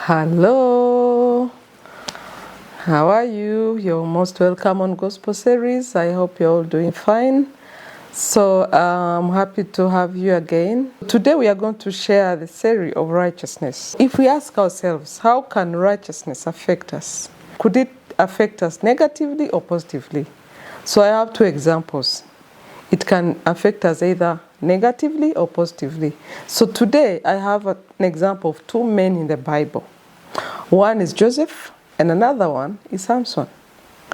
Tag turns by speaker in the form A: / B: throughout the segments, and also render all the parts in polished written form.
A: Hello, how are you? You're most welcome on Gospel Series. I hope you're all doing fine. So I'm happy to have you again. Today we are going to share the theory of righteousness. If we ask ourselves, how can righteousness affect us? Could it affect us negatively or positively? So I have two examples. It can affect us either negatively or positively. So today I have an example of two men in the Bible. One is Joseph and another one is Samson.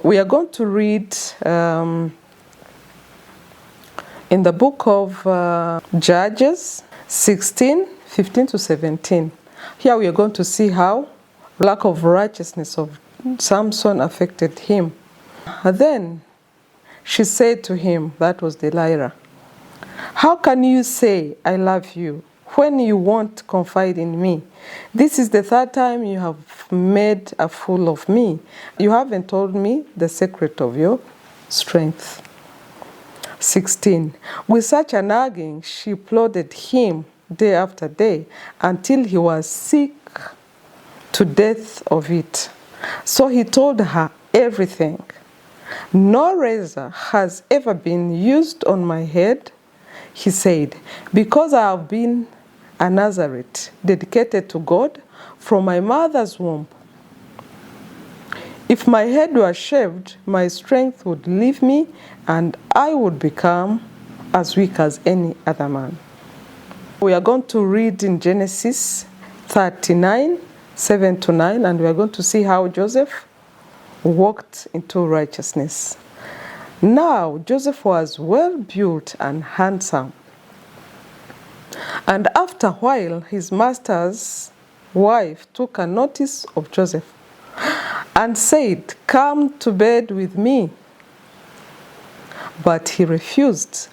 A: We are going to read in the book of Judges 16:15 to 17. Here we are going to see how lack of righteousness of Samson affected him. And then she said to him, that was Delilah, "How can you say, 'I love you,' when you won't confide in me? This is the third time you have made a fool of me. You haven't told me the secret of your strength." 16. With such a nagging, she plodded him day after day until he was sick to death of it. So he told her everything. "No razor has ever been used on my head," he said, "because I have been a Nazarite, dedicated to God from my mother's womb. If my head were shaved, my strength would leave me and I would become as weak as any other man." We are going to read in Genesis 39:7-9, and we are going to see how Joseph walked into righteousness. Now Joseph was well built and handsome. And after a while, his master's wife took a notice of Joseph and said, "Come to bed with me." But he refused.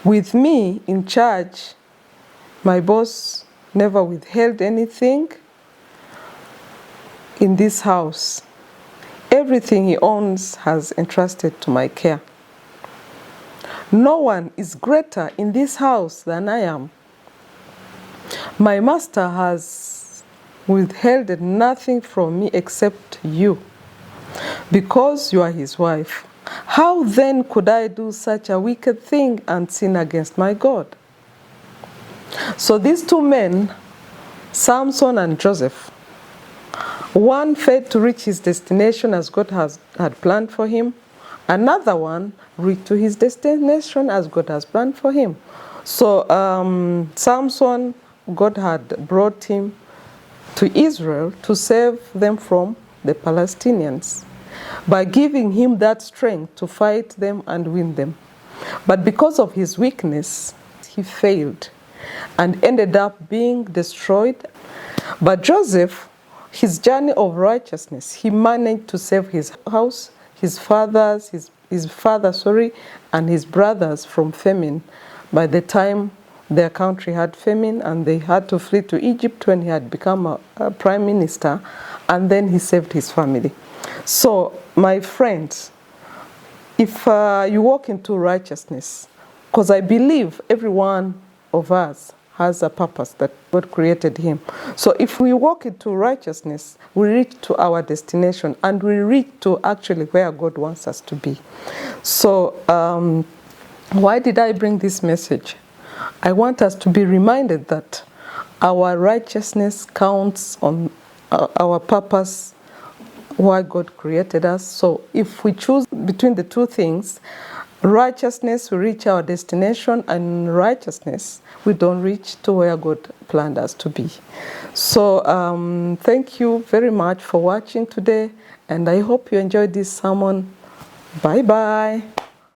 A: "With me in charge, my boss never withheld anything in this house. Everything he owns has entrusted to my care. No one is greater in this house than I am. My master has withheld nothing from me except you, because you are his wife. How then could I do such a wicked thing and sin against my God?" So these two men, Samson and Joseph, one failed to reach his destination as God had planned for him. Another one reached to his destination as God has planned for him. So Samson, God had brought him to Israel to save them from the Palestinians by giving him that strength to fight them and win them. But because of his weakness, he failed and ended up being destroyed. But Joseph, his journey of righteousness, he managed to save his house, his father, and his brothers from famine. By the time their country had famine and they had to flee to Egypt when he had become a prime minister, and then he saved his family. So, my friends, if you walk into righteousness, because I believe every one of us has a purpose that God created him. So if we walk into righteousness, we reach to our destination and we reach to actually where God wants us to be. So why did I bring this message? I want us to be reminded that our righteousness counts on our purpose, why God created us. So if we choose between the two things, righteousness, we reach our destination, and righteousness, we don't reach to where God planned us to be. So thank you very much for watching today, and I hope you enjoyed this sermon. Bye-bye.